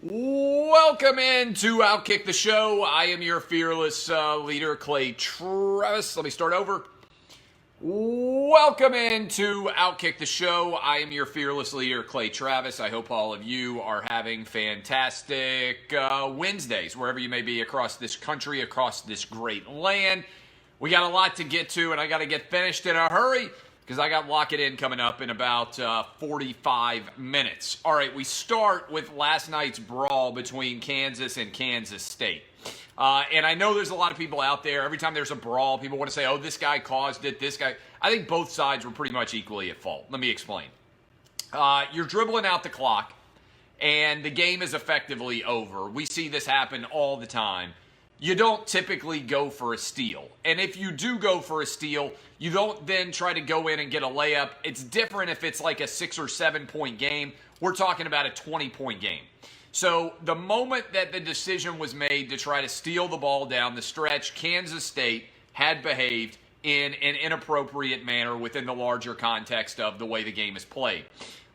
Welcome into Outkick the Show. I am your fearless leader, Clay Travis. Let me start over. Welcome into Outkick the Show. I am your fearless leader, Clay Travis. I hope all of you are having fantastic Wednesdays, wherever you may be across this country, across this great land. We got a lot to get to, and I got to get finished in a hurry because I got Lock It In coming up in about 45 minutes. All right, we start with last night's brawl between Kansas and Kansas State. And I know there's a lot of people out there, every time there's a brawl, people want to say, oh, this guy caused it, this guy. I think both sides were pretty much equally at fault. Let me explain. You're dribbling out the clock, and the game is effectively over. We see this happen all the time. You don't typically go for a steal. And if you do go for a steal, you don't then try to go in and get a layup. It's different if it's like a 6 or 7 point game. We're talking about a 20-point game. So the moment that the decision was made to try to steal the ball down the stretch, Kansas State had behaved in an inappropriate manner within the larger context of the way the game is played.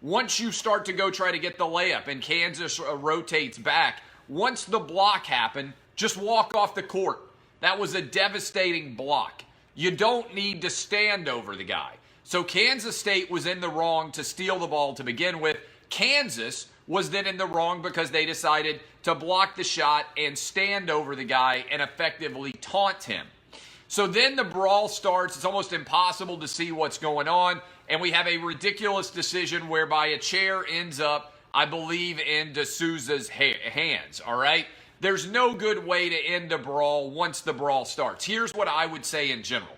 Once you start to go try to get the layup and Kansas rotates back, once the block happened, just walk off the court. That was a devastating block. You don't need to stand over the guy. So Kansas State was in the wrong to steal the ball to begin with. Kansas was then in the wrong because they decided to block the shot and stand over the guy and effectively taunt him. So then the brawl starts. It's almost impossible to see what's going on. And we have a ridiculous decision whereby a chair ends up, I believe, in D'Souza's hands. All right? There's no good way to end a brawl once the brawl starts. Here's what I would say in general.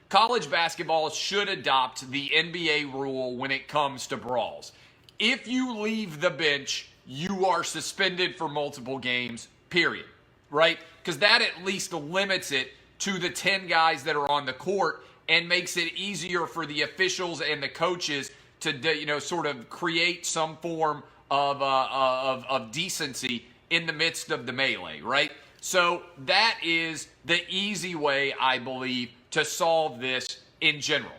College basketball should adopt the NBA rule when it comes to brawls. If you leave the bench, you are suspended for multiple games, period. Right? Because that at least limits it to the 10 guys that are on the court and makes it easier for the officials and the coaches to, sort of create some form of decency in the midst of the melee, right? So that is the easy way, I believe, to solve this in general.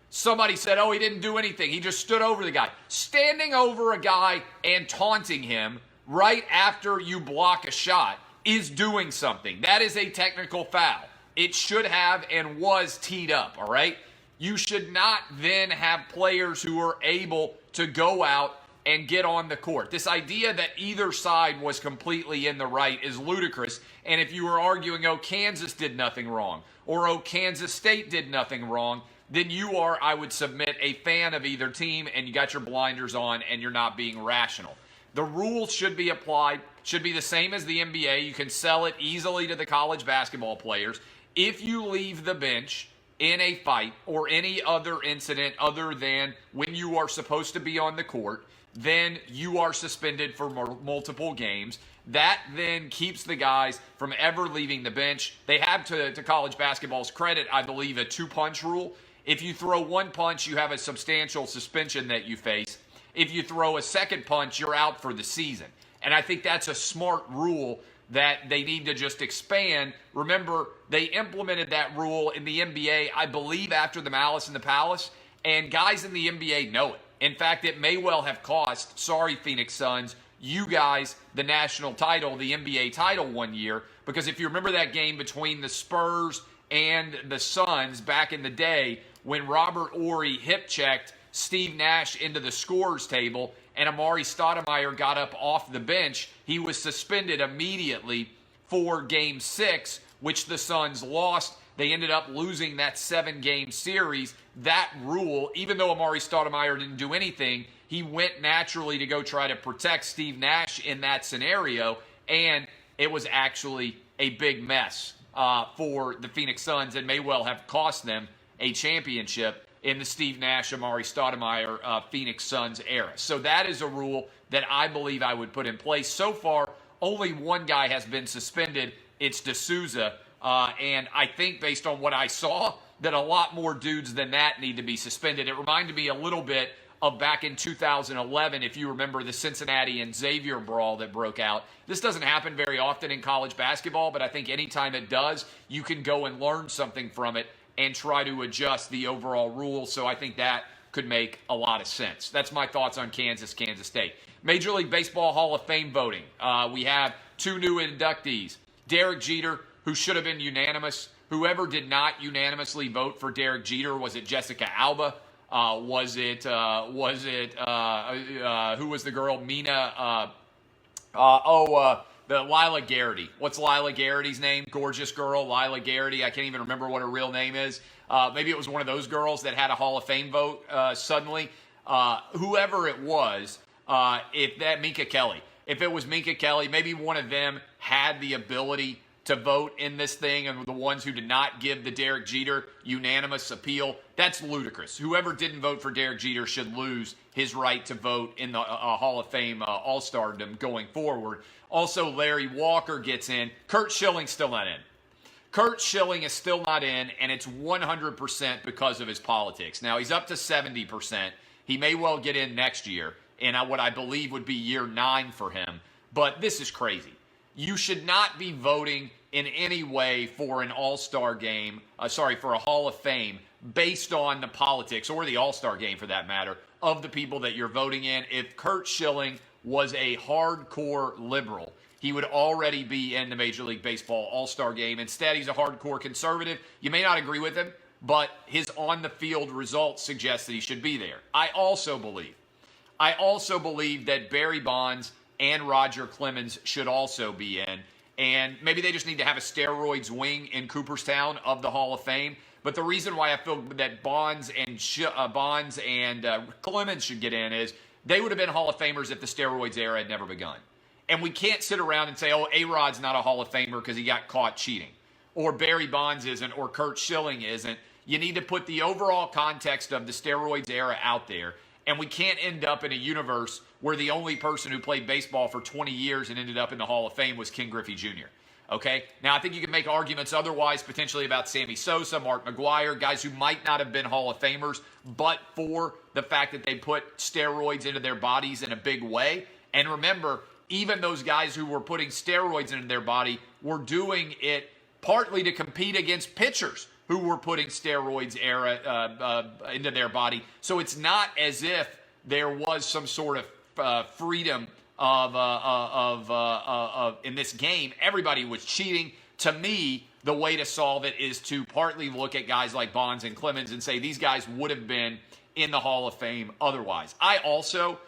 Somebody said, oh, he didn't do anything. He just stood over the guy. Standing over a guy and taunting him right after you block a shot is doing something. That is a technical foul. It should have and was teed up, all right? You should not then have players who are able to go out and get on the court. This idea that either side was completely in the right is ludicrous. And if you were arguing, oh, Kansas did nothing wrong, or oh, Kansas State did nothing wrong, then you are, I would submit, a fan of either team, and you got your blinders on, and you're not being rational. The rules should be applied, should be the same as the NBA. You can sell it easily to the college basketball players. If you leave the bench in a fight or any other incident other than when you are supposed to be on the court, then you are suspended for multiple games. That then keeps the guys from ever leaving the bench. They have, to college basketball's credit, I believe, a 2-punch rule. If you throw one punch, you have a substantial suspension that you face. If you throw a second punch, you're out for the season. And I think that's a smart rule that they need to just expand. Remember, they implemented that rule in the NBA, I believe, after the Malice in the Palace, and guys in the NBA know it. In fact, it may well have cost, sorry, Phoenix Suns, you guys the national title, the NBA title one year, because if you remember that game between the Spurs and the Suns back in the day when Robert Horry hip-checked Steve Nash into the scorers table and Amari Stoudemire got up off the bench, he was suspended immediately for Game 6, which the Suns lost. They ended up losing that 7-game series. That rule, even though Amari Stoudemire didn't do anything, he went naturally to go try to protect Steve Nash in that scenario, and it was actually a big mess for the Phoenix Suns and may well have cost them a championship in the Steve Nash, Amari Stoudemire Phoenix Suns era. So that is a rule that I believe I would put in place. So far, only one guy has been suspended. It's D'Souza. And I think based on what I saw, that a lot more dudes than that need to be suspended. It reminded me a little bit of back in 2011, if you remember the Cincinnati and Xavier brawl that broke out. This doesn't happen very often in college basketball, but I think anytime it does, you can go and learn something from it and try to adjust the overall rules. So I think that could make a lot of sense. That's my thoughts on Kansas State. Major League Baseball Hall of Fame voting. We have 2 new inductees. Derek Jeter, who should have been unanimous. Whoever did not unanimously vote for Derek Jeter, was it Jessica Alba? Who was the girl? Mina, the Lila Garrity. What's Lila Garrity's name? Gorgeous girl, Lila Garrity. I can't even remember what her real name is. Maybe it was one of those girls that had a Hall of Fame vote suddenly. Whoever it was, Minka Kelly. If it was Minka Kelly, maybe one of them had the ability to vote in this thing, and the ones who did not give the Derek Jeter unanimous appeal, that's ludicrous. Whoever didn't vote for Derek Jeter should lose his right to vote in the Hall of Fame All-Stardom going forward. Also, Larry Walker gets in. Curt Schilling's still not in. Curt Schilling is still not in, and it's 100% because of his politics. Now, he's up to 70%. He may well get in next year, in what I believe would be year 9 for him. But this is crazy. You should not be voting in any way for an all-star game, for a Hall of Fame, based on the politics, or the all-star game for that matter, of the people that you're voting in. If Curt Schilling was a hardcore liberal, he would already be in the Major League Baseball All-Star game. Instead, he's a hardcore conservative. You may not agree with him, but his on-the-field results suggest that he should be there. I also believe that Barry Bonds and Roger Clemens should also be in. And maybe they just need to have a steroids wing in Cooperstown of the Hall of Fame. But the reason why I feel that Bonds and Clemens should get in is they would have been Hall of Famers if the steroids era had never begun. And we can't sit around and say, oh, A-Rod's not a Hall of Famer because he got caught cheating. Or Barry Bonds isn't, or Curt Schilling isn't. You need to put the overall context of the steroids era out there. And we can't end up in a universe where the only person who played baseball for 20 years and ended up in the Hall of Fame was Ken Griffey Jr. Okay? Now, I think you can make arguments otherwise, potentially about Sammy Sosa, Mark McGwire, guys who might not have been Hall of Famers, but for the fact that they put steroids into their bodies in a big way. And remember, even those guys who were putting steroids into their body were doing it partly to compete against pitchers who were putting steroids into their body. So it's not as if there was some sort of freedom in this game. Everybody was cheating. To me, the way to solve it is to partly look at guys like Bonds and Clemens and say these guys would have been in the Hall of Fame otherwise. I also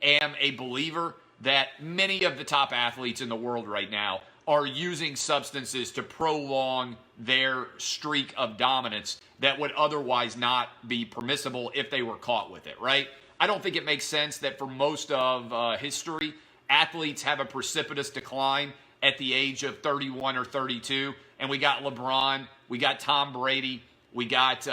am a believer that many of the top athletes in the world right now are using substances to prolong their streak of dominance that would otherwise not be permissible if they were caught with it, right? I don't think it makes sense that for most of history, athletes have a precipitous decline at the age of 31 or 32. And we got LeBron, we got Tom Brady, we got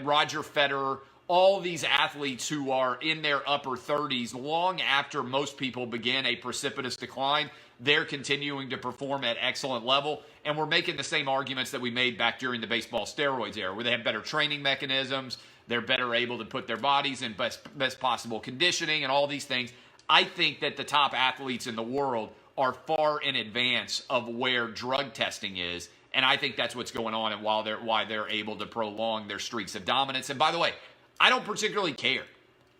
Roger Federer, all these athletes who are in their upper 30s, long after most people begin a precipitous decline, they're continuing to perform at excellent level. And we're making the same arguments that we made back during the baseball steroids era, where they have better training mechanisms, they're better able to put their bodies in best possible conditioning and all these things. I think that the top athletes in the world are far in advance of where drug testing is. And I think that's what's going on and why they're able to prolong their streaks of dominance. And by the way, I don't particularly care.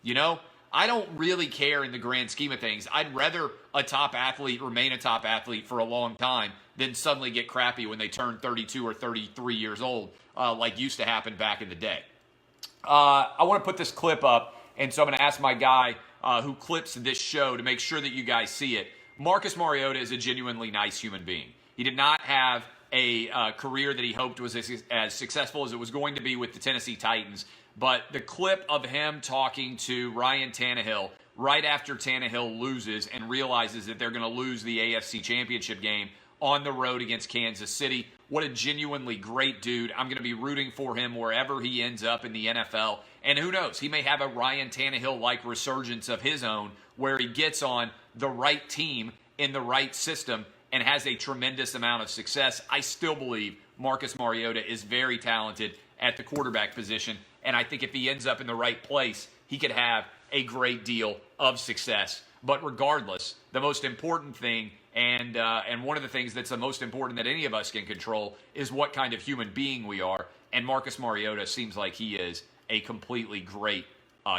You know, I don't really care in the grand scheme of things. I'd rather a top athlete remain a top athlete for a long time than suddenly get crappy when they turn 32 or 33 years old, like used to happen back in the day. I want to put this clip up, and so I'm going to ask my guy who clips this show to make sure that you guys see it. Marcus Mariota is a genuinely nice human being. He did not have a career that he hoped was as successful as it was going to be with the Tennessee Titans. But the clip of him talking to Ryan Tannehill right after Tannehill loses and realizes that they're going to lose the AFC Championship game on the road against Kansas City. What a genuinely great dude. I'm going to be rooting for him wherever he ends up in the NFL. And who knows, he may have a Ryan Tannehill-like resurgence of his own where he gets on the right team in the right system and has a tremendous amount of success. I still believe Marcus Mariota is very talented at the quarterback position. And I think if he ends up in the right place, he could have a great deal of success. But regardless, the most important thing, and one of the things that's the most important that any of us can control, is what kind of human being we are. And Marcus Mariota seems like he is a completely great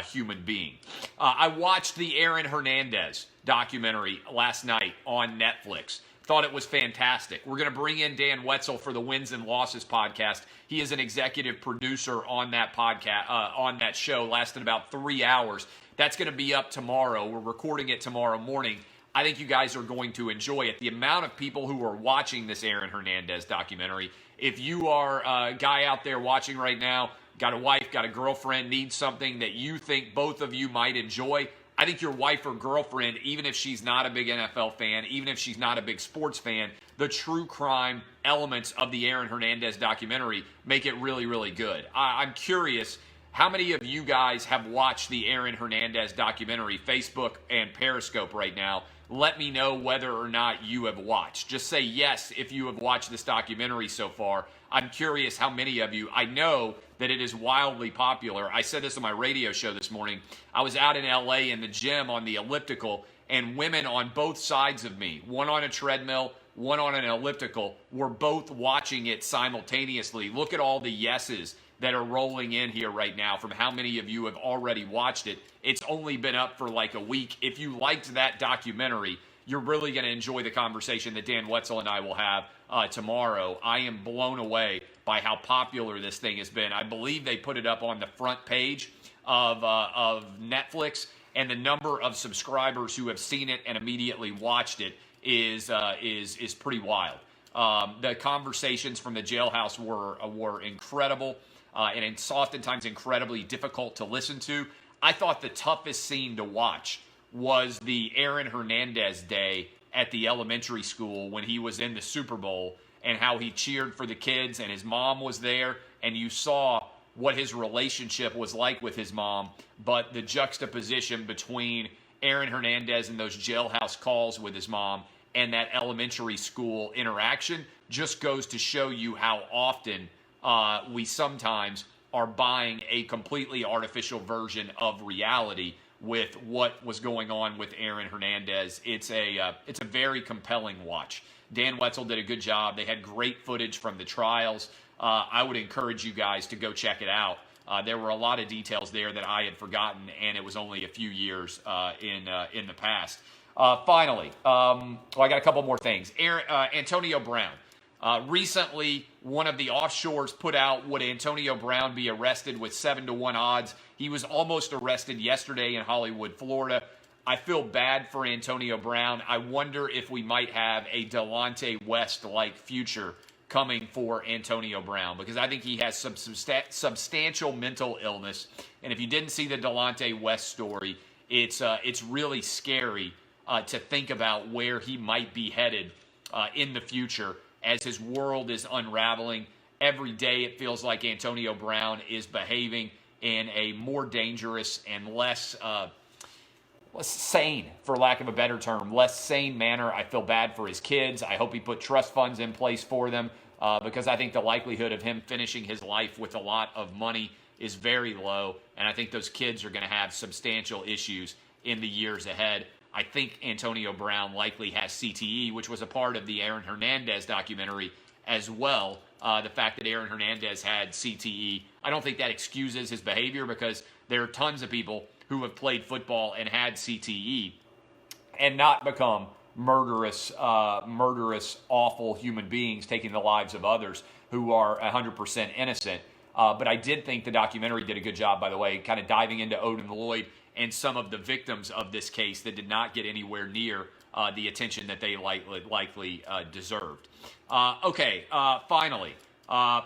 human being. I watched the Aaron Hernandez documentary last night on Netflix. Thought it was fantastic. We're going to bring in Dan Wetzel for the Wins and Losses podcast. He is an executive producer on that podcast, on that show. Lasted about 3 hours. That's going to be up tomorrow. We're recording it tomorrow morning. I think you guys are going to enjoy it. The amount of people who are watching this Aaron Hernandez documentary. If you are a guy out there watching right now, got a wife, got a girlfriend, needs something that you think both of you might enjoy, I think your wife or girlfriend, even if she's not a big NFL fan, even if she's not a big sports fan, the true crime elements of the Aaron Hernandez documentary make it really, really good. I'm curious, how many of you guys have watched the Aaron Hernandez documentary, Facebook and Periscope right now? Let me know whether or not you have watched. Just say yes if you have watched this documentary so far. I'm curious how many of you. I know that it is wildly popular. I said this on my radio show this morning. I was out in LA in the gym on the elliptical, and women on both sides of me, one on a treadmill, one on an elliptical, were both watching it simultaneously. Look at all the yeses that are rolling in here right now from how many of you have already watched it. It's only been up for like a week. If you liked that documentary, you're really going to enjoy the conversation that Dan Wetzel and I will have tomorrow. I am blown away by how popular this thing has been. I believe they put it up on the front page of Netflix, and the number of subscribers who have seen it and immediately watched it is pretty wild. The conversations from the jailhouse were incredible, and it's oftentimes incredibly difficult to listen to. I thought the toughest scene to watch was the Aaron Hernandez day at the elementary school when he was in the Super Bowl, and how he cheered for the kids, and his mom was there, and you saw what his relationship was like with his mom, but the juxtaposition between Aaron Hernandez and those jailhouse calls with his mom and that elementary school interaction just goes to show you how often we sometimes are buying a completely artificial version of reality with what was going on with Aaron Hernandez. It's a very compelling watch. Dan Wetzel did a good job. They had great footage from the trials. I would encourage you guys to go check it out. There were a lot of details there that I had forgotten, and it was only a few years in the past. Finally, I got a couple more things. Antonio Brown. Recently, one of the offshores put out, would Antonio Brown be arrested with 7-1 odds? He was almost arrested yesterday in Hollywood, Florida. I feel bad for Antonio Brown. I wonder if we might have a Delonte West-like future coming for Antonio Brown, because I think he has some substantial mental illness. And if you didn't see the Delonte West story, it's really scary to think about where he might be headed in the future as his world is unraveling. Every day it feels like Antonio Brown is behaving in a more dangerous and less sane, for lack of a better term, less sane manner. I feel bad for his kids. I hope he put trust funds in place for them, because I think the likelihood of him finishing his life with a lot of money is very low, and I think those kids are going to have substantial issues in the years ahead. I think Antonio Brown likely has CTE, which was a part of the Aaron Hernandez documentary as well. The fact that Aaron Hernandez had CTE, I don't think that excuses his behavior, because there are tons of people who have played football and had CTE and not become murderous, awful human beings taking the lives of others who are 100% innocent. But I did think the documentary did a good job, by the way, kind of diving into Odin Lloyd and some of the victims of this case that did not get anywhere near the attention that they likely deserved. Finally,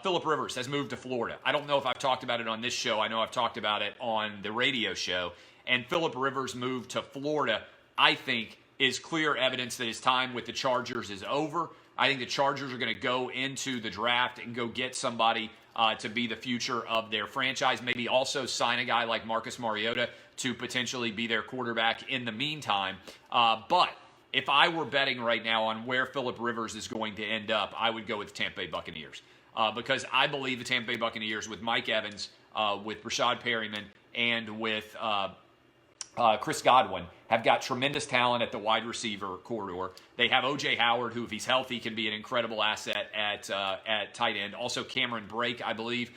Phillip Rivers has moved to Florida. I don't know if I've talked about it on this show. I know I've talked about it on the radio show. And Phillip Rivers' move to Florida, I think, is clear evidence that his time with the Chargers is over. I think the Chargers are going to go into the draft and go get somebody to be the future of their franchise. Maybe also sign a guy like Marcus Mariota to potentially be their quarterback in the meantime. But if I were betting right now on where Phillip Rivers is going to end up, I would go with the Tampa Bay Buccaneers. Because I believe the Tampa Bay Buccaneers, with Mike Evans, with Rashad Perryman, and with Chris Godwin, have got tremendous talent at the wide receiver corridor. They have O.J. Howard, who, if he's healthy, can be an incredible asset at tight end. Also, Cameron Brake, I believe,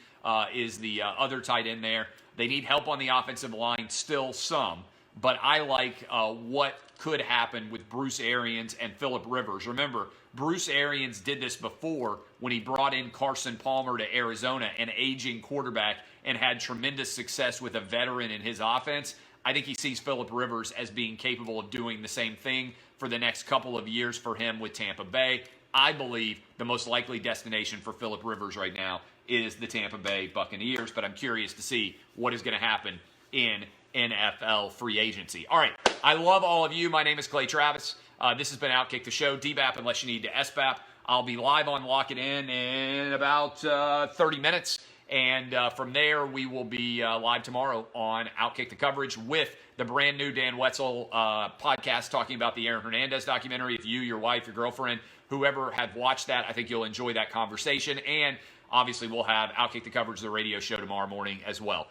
is the other tight end there. They need help on the offensive line, still some, but I like what could happen with Bruce Arians and Phillip Rivers. Remember, Bruce Arians did this before when he brought in Carson Palmer to Arizona, an aging quarterback, and had tremendous success with a veteran in his offense. I think he sees Phillip Rivers as being capable of doing the same thing for the next couple of years for him with Tampa Bay. I believe the most likely destination for Phillip Rivers right now is the Tampa Bay Buccaneers, but I'm curious to see what is going to happen in NFL free agency. All right, I love all of you. My name is Clay Travis. This has been Outkick the Show. DBAP unless you need to SBAP. I'll be live on Lock It in about 30 minutes. And from there, we will be live tomorrow on Outkick the Coverage with the brand new Dan Wetzel podcast talking about the Aaron Hernandez documentary. If you, your wife, your girlfriend, whoever have watched that, I think you'll enjoy that conversation. And obviously, we'll have Outkick the Coverage, the radio show tomorrow morning as well.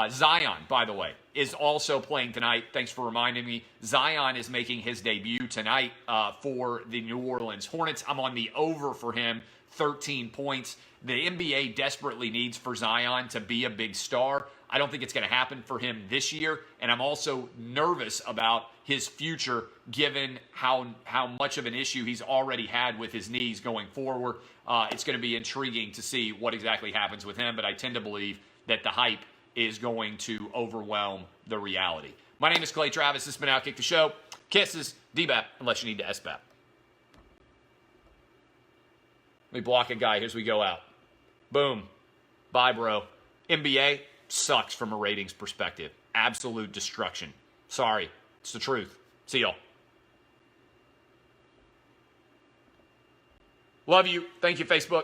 Zion, by the way, is also playing tonight. Thanks for reminding me. Zion is making his debut tonight for the New Orleans Hornets. I'm on the over for him, 13 points. The NBA desperately needs for Zion to be a big star. I don't think it's going to happen for him this year, and I'm also nervous about his future given how much of an issue he's already had with his knees going forward. It's going to be intriguing to see what exactly happens with him, but I tend to believe that the hype is going to overwhelm the reality. My name is Clay Travis. This has been Outkick the Show. Kisses, DBAP, unless you need to SBAP. Let me block a guy as we go out. Boom. Bye, bro. NBA sucks from a ratings perspective. Absolute destruction. Sorry. It's the truth. See y'all. Love you. Thank you, Facebook.